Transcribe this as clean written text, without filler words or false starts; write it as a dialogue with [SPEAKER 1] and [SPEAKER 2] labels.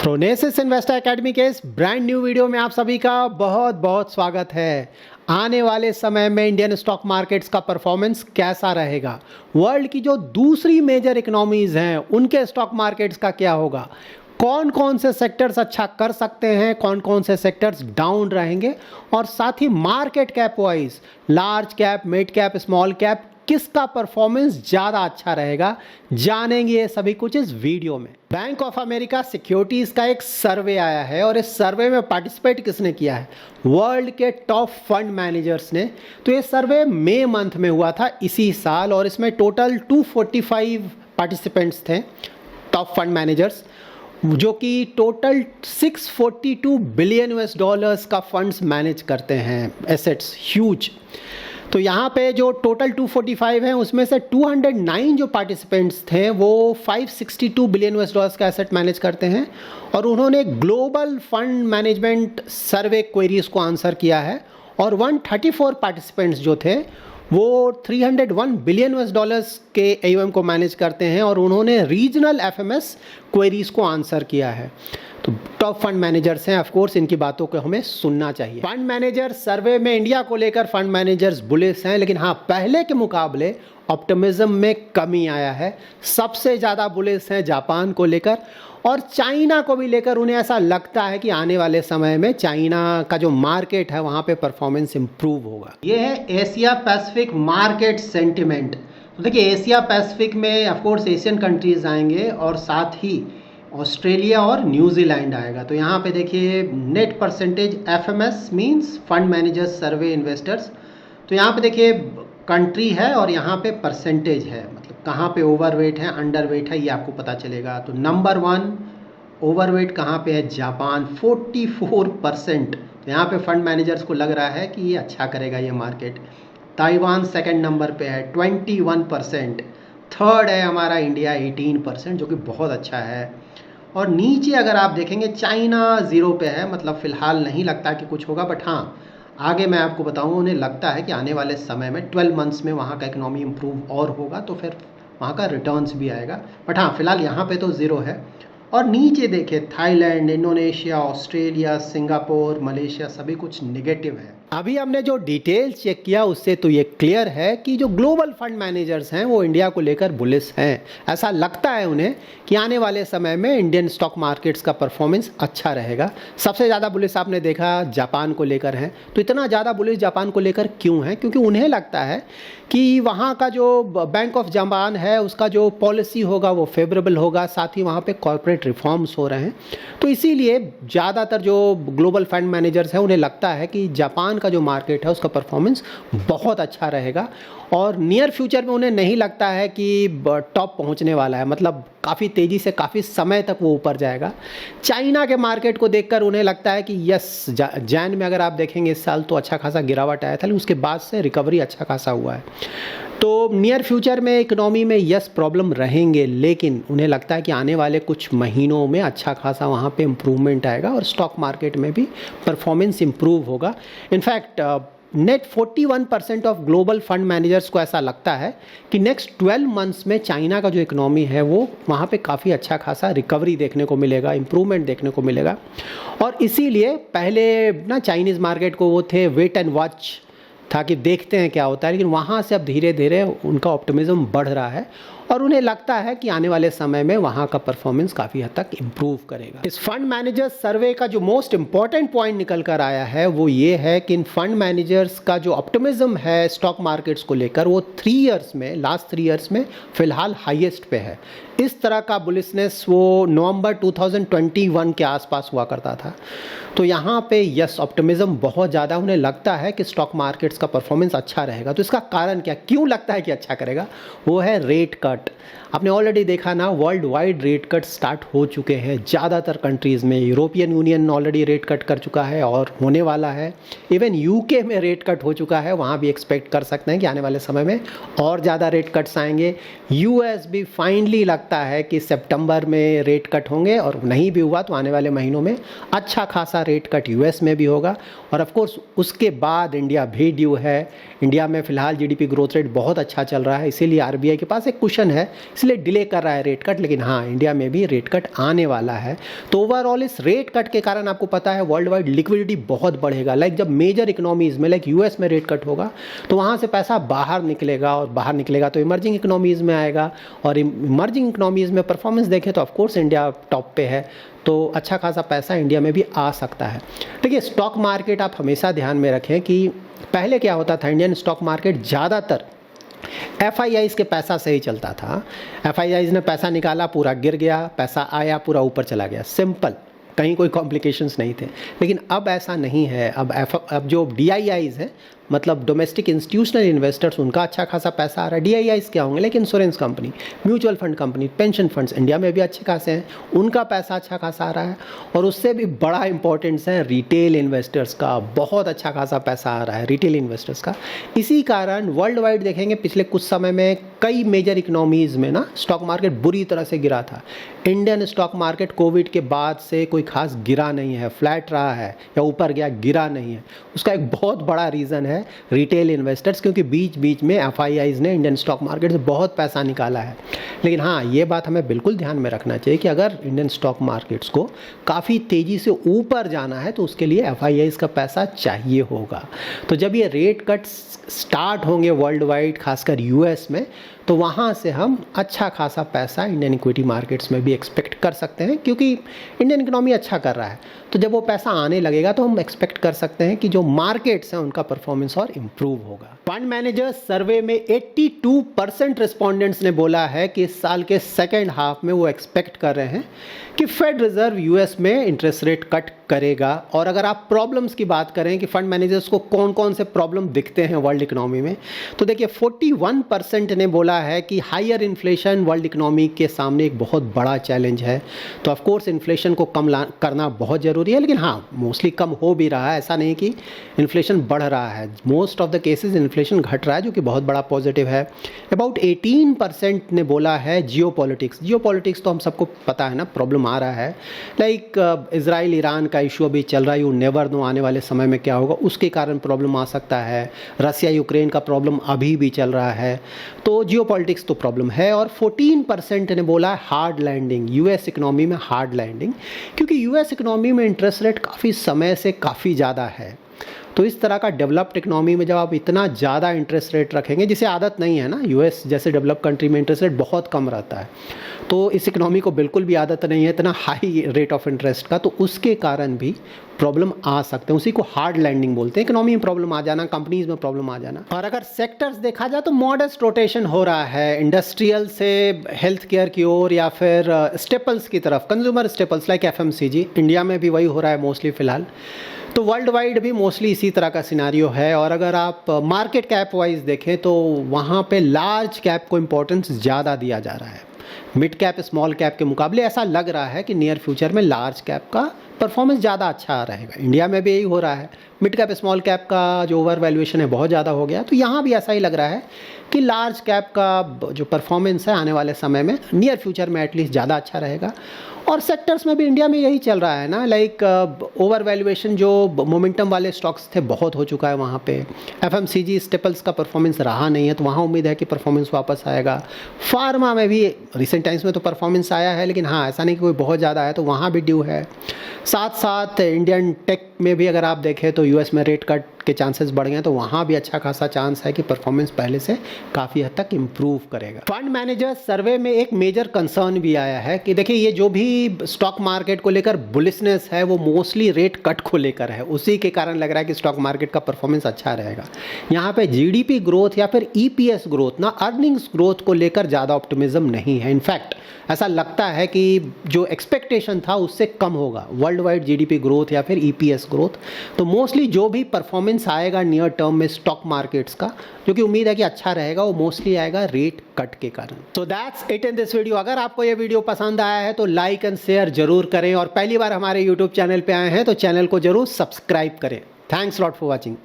[SPEAKER 1] प्रोनेसिस investor academy के इस brand new video में आप सभी का बहुत बहुत स्वागत है। आने वाले समय में इंडियन स्टॉक मार्केट्स का परफॉर्मेंस कैसा रहेगा, वर्ल्ड की जो दूसरी मेजर इकोनॉमीज हैं उनके स्टॉक मार्केट्स का क्या होगा, कौन कौन से सेक्टर्स अच्छा कर सकते हैं, कौन कौन से सेक्टर्स डाउन रहेंगे, और साथ ही market cap wise large cap, mid cap, small cap किसका परफॉर्मेंस ज़्यादा अच्छा रहेगा, जानेंगे ये सभी कुछ इस वीडियो में। बैंक ऑफ अमेरिका सिक्योरिटीज़ का एक सर्वे आया है और इस सर्वे में पार्टिसिपेट किसने किया है, वर्ल्ड के टॉप फंड मैनेजर्स ने। तो ये सर्वे मई मंथ में हुआ था इसी साल और इसमें टोटल 245 पार्टिसिपेंट्स थे, टॉप फंड मैनेजर्स, जो कि टोटल 642 बिलियन US डॉलर्स का फंड्स मैनेज करते हैं, एसेट्स ह्यूज। तो यहाँ पे जो टोटल 245 हैं उसमें से 209 जो पार्टिसिपेंट्स थे वो 562 बिलियन US डॉलर्स का एसेट मैनेज करते हैं और उन्होंने ग्लोबल फंड मैनेजमेंट सर्वे क्वेरीज को आंसर किया है। और 134 पार्टिसिपेंट्स जो थे वो 301 बिलियन US डॉलर्स के AUM को मैनेज करते हैं और उन्होंने रीजनल FMS क्वेरीज को आंसर किया है। तो टॉप फंड मैनेजर्स हैं, ऑफ कोर्स इनकी बातों को हमें सुनना चाहिए। फंड मैनेजर सर्वे में इंडिया को लेकर फंड मैनेजर्स बुलिश हैं, लेकिन हाँ, पहले के मुकाबले ऑप्टिमिज्म में कमी आया है। सबसे ज़्यादा बुलिश हैं जापान को लेकर और चाइना को भी लेकर। उन्हें ऐसा लगता है कि आने वाले समय में चाइना का जो मार्केट है वहाँ पे परफॉर्मेंस इंप्रूव होगा। ये है एशिया पैसिफिक मार्केट सेंटिमेंट। तो देखिए, एशिया पैसिफिक में ऑफ कोर्स एशियन कंट्रीज आएंगे और साथ ही ऑस्ट्रेलिया और न्यूजीलैंड आएगा। तो यहाँ पे देखिए net percentage FMS means fund managers survey investors. तो यहाँ पे देखिए कंट्री है और यहाँ पे परसेंटेज है, मतलब कहाँ पे ओवरवेट है, अंडरवेट है, ये आपको पता चलेगा। तो नंबर 1 ओवरवेट कहाँ पे है, जापान 44%। तो यहाँ पे फंड मैनेजर्स को लग रहा है कि ये अच्छा करेगा ये मार्केट। ताइवान सेकेंड नंबर पे है 21%। थर्ड है हमारा इंडिया 18%, जो कि बहुत अच्छा है। और नीचे अगर आप देखेंगे चाइना 0 पे है, मतलब फ़िलहाल नहीं लगता कि कुछ होगा, बट हाँ आगे मैं आपको बताऊँ, उन्हें लगता है कि आने वाले समय में 12 मंथ्स में वहाँ का इकोनॉमी इम्प्रूव और होगा तो फिर वहाँ का रिटर्न्स भी आएगा। बट हाँ, फिलहाल यहाँ पे तो 0 है। और नीचे देखिए Thailand, Indonesia, Australia, Singapore, Malaysia सभी कुछ निगेटिव है। अभी हमने जो डिटेल्स चेक किया उससे तो ये क्लियर है कि जो ग्लोबल फंड मैनेजर्स हैं वो इंडिया को लेकर बुलिश हैं। ऐसा लगता है उन्हें कि आने वाले समय में इंडियन स्टॉक मार्केट्स का परफॉर्मेंस अच्छा रहेगा। सबसे ज़्यादा बुलिश आपने देखा जापान को लेकर है। तो इतना ज़्यादा बुलिश जापान को लेकर क्यों है? क्योंकि उन्हें लगता है कि वहाँ का जो बैंक ऑफ जापान है उसका जो पॉलिसी होगा वो फेवरेबल होगा, साथ ही वहाँ पे कॉर्पोरेट रिफॉर्म्स हो रहे हैं। तो इसीलिए ज़्यादातर जो ग्लोबल फंड मैनेजर्स हैं उन्हें लगता है कि जापान का जो मार्केट है उसका परफॉर्मेंस बहुत अच्छा रहेगा और नियर फ्यूचर में उन्हें नहीं लगता है कि टॉप पहुंचने वाला है, मतलब काफ़ी तेज़ी से काफ़ी समय तक वो ऊपर जाएगा। चाइना के मार्केट को देखकर उन्हें लगता है कि यस, जैन में अगर आप देखेंगे इस साल तो अच्छा खासा गिरावट आया था, लेकिन उसके बाद से रिकवरी अच्छा खासा हुआ है। तो नियर फ्यूचर में इकोनॉमी में यस प्रॉब्लम रहेंगे, लेकिन उन्हें लगता है कि आने वाले कुछ महीनों में अच्छा खासा वहाँ पे इम्प्रूवमेंट आएगा और स्टॉक मार्केट में भी परफॉर्मेंस इम्प्रूव होगा। In fact net 41% of global fund managers को ऐसा लगता है कि नेक्स्ट 12 मंथ्स में चाइना का जो इकोनॉमी है वो वहाँ पे काफ़ी अच्छा खासा रिकवरी देखने को मिलेगा, इम्प्रूवमेंट देखने को मिलेगा। और इसीलिए पहले ना चाइनीज़ मार्केट को वो थे वेट एंड वॉच था कि देखते हैं क्या होता है, लेकिन वहाँ से अब धीरे धीरे उनका ऑप्टिमिज्म बढ़ रहा है और उन्हें लगता है कि आने वाले समय में वहाँ का परफॉर्मेंस काफ़ी हद तक इम्प्रूव करेगा। इस फंड मैनेजर्स सर्वे का जो मोस्ट इंपॉर्टेंट पॉइंट निकल कर आया है वो ये है कि इन फंड मैनेजर्स का जो ऑप्टिमिज्म है स्टॉक मार्केट्स को लेकर वो 3 इयर्स में, लास्ट 3 इयर्स में फिलहाल हाईएस्ट पे है। इस तरह का बुलिशनेस वो नवंबर 2021 के आसपास हुआ करता था। तो यहाँ पे यस ऑप्टिमिज्म बहुत ज़्यादा, उन्हें लगता है कि स्टॉक मार्केट्स का परफॉर्मेंस अच्छा रहेगा। तो इसका कारण क्या, क्यों लगता है कि अच्छा करेगा, वो है रेट कट। आपने ऑलरेडी देखा ना, world wide rate cut start हो चुके हैं ज़्यादातर कंट्रीज़ में। European union already rate cut कर चुका है और होने वाला है। इवन यूके में रेट कट हो चुका है, वहाँ भी एक्सपेक्ट कर सकते हैं कि आने वाले समय में और ज़्यादा रेट कट्स आएंगे। यूएस भी फाइनली लगता है कि सितंबर में रेट कट होंगे और नहीं भी हुआ तो आने वाले महीनों में अच्छा खासा रेट कट यूएस में भी होगा। और ऑफ कोर्स उसके बाद इंडिया भी ड्यू है। इंडिया में फ़िलहाल जीडीपी ग्रोथ रेट बहुत अच्छा चल रहा है, इसीलिए आरबीआई के पास एक कुशन है, इसलिए डिले कर रहा है रेट कट। लेकिन हाँ, इंडिया में भी रेट कट आने वाला है। तो ओवरऑल इस रेट कट के कारण आपको पता है वर्ल्ड वाइड लिक्विडिटी बहुत बढ़ेगा। लाइक जब मेजर इकोनॉमीज़ में, लाइक यूएस में रेट कट होगा तो वहाँ से पैसा बाहर निकलेगा, और बाहर निकलेगा तो इमर्जिंग इकोनॉमीज़ में आएगा, और इमर्जिंग इकोनॉमीज़ में परफॉर्मेंस देखें तो ऑफकोर्स इंडिया टॉप पे है, तो अच्छा खासा पैसा इंडिया में भी आ सकता है। देखिए, स्टॉक मार्केट आप हमेशा ध्यान में रखें कि पहले क्या होता था, इंडियन स्टॉक मार्केट ज़्यादातर FIIs के पैसा से ही चलता था। FIIs ने पैसा निकाला, पूरा गिर गया, पैसा आया, पूरा ऊपर चला गया, सिंपल, कहीं कोई कॉम्प्लिकेशंस नहीं थे। लेकिन अब ऐसा नहीं है। अब जो DIIs है, मतलब डोमेस्टिक इंस्टीट्यूशनल इन्वेस्टर्स, उनका अच्छा खासा पैसा आ रहा है। DIIs क्या होंगे, लेकिन insurance company, mutual fund company, pension funds India में भी अच्छे खासे हैं, उनका पैसा अच्छा खासा आ रहा है। और उससे भी बड़ा इंपॉर्टेंस है रिटेल इन्वेस्टर्स का, बहुत अच्छा खासा पैसा आ रहा है रिटेल इन्वेस्टर्स का। इसी कारण वर्ल्ड वाइड देखेंगे पिछले कुछ समय में कई मेजर इकोनॉमीज़ में ना स्टॉक मार्केट बुरी तरह से गिरा था। इंडियन स्टॉक मार्केट कोविड के बाद से कोई खास गिरा नहीं है, फ्लैट रहा है या ऊपर गया, गिरा नहीं है। उसका एक बहुत बड़ा रीज़न है रिटेल इन्वेस्टर्स, क्योंकि बीच बीच में FIIs ने इंडियन स्टॉक मार्केट से बहुत पैसा निकाला है। लेकिन हाँ, ये बात हमें बिल्कुल ध्यान में रखना चाहिए कि अगर इंडियन स्टॉक मार्केट्स को काफ़ी तेज़ी से ऊपर जाना है तो उसके लिए FIIs का पैसा चाहिए होगा। तो जब ये रेट कट स्टार्ट होंगे वर्ल्ड वाइड, खासकर US में, तो वहाँ से हम अच्छा खासा पैसा इंडियन इक्विटी मार्केट्स में भी एक्सपेक्ट कर सकते हैं, क्योंकि इंडियन इकोनॉमी अच्छा कर रहा है। तो जब वो पैसा आने लगेगा तो हम एक्सपेक्ट कर सकते हैं कि जो मार्केट्स हैं उनका परफॉर्मेंस और इम्प्रूव होगा। फंड मैनेजर्स सर्वे में 82% रिस्पॉन्डेंट्स ने बोला है कि इस साल के सेकेंड हाफ में वो एक्सपेक्ट कर रहे हैं कि फेड रिजर्व US में इंटरेस्ट रेट कट करेगा। और अगर आप प्रॉब्लम्स की बात करें कि फंड मैनेजर्स को कौन कौन से प्रॉब्लम दिखते हैं वर्ल्ड इकोनॉमी में, तो देखिए 41% ने बोला है कि हायर इन्फ्लेशन वर्ल्ड इकोनॉमी के सामने एक बहुत बड़ा चैलेंज है। तो ऑफ कोर्स इन्फ्लेशन को कम करना बहुत ज़रूरी है, लेकिन हाँ, मोस्टली कम हो भी रहा है, ऐसा नहीं कि इन्फ्लेशन बढ़ रहा है। Most of the cases inflation घट रहा है, जो कि बहुत बड़ा पॉजिटिव है। अबाउट 18% ने बोला है जियोपॉलिटिक्स तो हम सबको पता है ना, प्रॉब्लम आ रहा है। लाइक इजराइल ईरान का इशू अभी चल रहा है, यू नेवर नो आने वाले समय में क्या होगा, उसके कारण प्रॉब्लम आ सकता है। रसिया यूक्रेन का प्रॉब्लम अभी भी चल रहा है, तो जियोपॉलिटिक्स तो प्रॉब्लम है। और 14% ने बोला है हार्ड लैंडिंग, US इकोनॉमी में हार्ड लैंडिंग, क्योंकि US इकोनॉमी में इंटरेस्ट रेट काफ़ी समय से काफ़ी ज़्यादा है। तो इस तरह का डेवलप्ड इकोनॉमी में जब आप इतना ज़्यादा इंटरेस्ट रेट रखेंगे, जिसे आदत नहीं है ना, US जैसे डेवलप कंट्री में इंटरेस्ट रेट बहुत कम रहता है, तो इस इकोनॉमी को बिल्कुल भी आदत नहीं है इतना हाई रेट ऑफ इंटरेस्ट का, तो उसके कारण भी प्रॉब्लम आ सकते हैं। उसी को हार्ड लैंडिंग बोलते हैं, इकोनॉमी में प्रॉब्लम आ जाना, कंपनीज में प्रॉब्लम आ जाना। और अगर सेक्टर्स देखा जाए तो मॉडेस्ट रोटेशन हो रहा है इंडस्ट्रियल से हेल्थ केयर की ओर, या फिर स्टेपल्स की तरफ, consumer staples like FMCG। India में भी वही हो रहा है मोस्टली फ़िलहाल, तो वर्ल्ड वाइड भी मोस्टली इसी तरह का सिनारियो है। और अगर आप मार्केट कैप वाइज देखें तो वहाँ पे लार्ज कैप को इम्पोर्टेंस ज़्यादा दिया जा रहा है मिड कैप स्मॉल कैप के मुकाबले। ऐसा लग रहा है कि नियर फ्यूचर में लार्ज कैप का परफॉर्मेंस ज़्यादा अच्छा रहेगा। इंडिया में भी यही हो रहा है, मिड कैप स्मॉल कैप का जो ओवर वैल्यूएशन है बहुत ज़्यादा हो गया, तो यहाँ भी ऐसा ही लग रहा है कि लार्ज कैप का जो परफॉर्मेंस है आने वाले समय में नियर फ्यूचर में एटलीस्ट ज़्यादा अच्छा रहेगा। और सेक्टर्स में भी इंडिया में यही चल रहा है ना, लाइक ओवर वैल्यूएशन जो मोमेंटम वाले स्टॉक्स थे बहुत हो चुका है वहाँ पे। FMCG स्टेपल्स का परफॉर्मेंस रहा नहीं है, तो वहाँ उम्मीद है कि परफॉर्मेंस वापस आएगा। फार्मा में भी रिसेंट टाइम्स में तो परफॉर्मेंस आया है, लेकिन हाँ, ऐसा नहीं कि कोई बहुत ज़्यादा है, तो वहाँ भी ड्यू है। साथ साथ इंडियन टेक में भी अगर आप देखें तो US में रेट कट के चांसेस बढ़ गए, तो वहाँ भी अच्छा खासा चांस है कि परफॉर्मेंस पहले से काफ़ी हद तक इम्प्रूव करेगा। फंड मैनेजर्स सर्वे में एक मेजर कंसर्न भी आया है कि देखिए ये जो भी स्टॉक मार्केट को लेकर बुलिशनेस है वो मोस्टली रेट कट को लेकर है, उसी के कारण लग रहा है कि स्टॉक मार्केट का परफॉर्मेंस अच्छा रहेगा। यहाँ पे GDP ग्रोथ या फिर EPS ग्रोथ ना, अर्निंग्स ग्रोथ को लेकर ज़्यादा ऑप्टिमिज्म नहीं है। इनफैक्ट ऐसा लगता है कि जो एक्सपेक्टेशन था उससे कम होगा वर्ल्ड वाइड GDP ग्रोथ या फिर EPS ग्रोथ। तो मोस्टली जो भी परफॉर्मेंस आएगा नियर टर्म में स्टॉक मार्केट्स का, जो कि उम्मीद है कि अच्छा रहेगा, वो मोस्टली आएगा रेट कट के कारण। So that's it in this video. अगर आपको ये वीडियो पसंद आया है तो लाइक एंड शेयर जरूर करें, और पहली बार हमारे यूट्यूब चैनल पे आए हैं तो चैनल को जरूर सब्सक्राइब करें। Thanks lot for watching.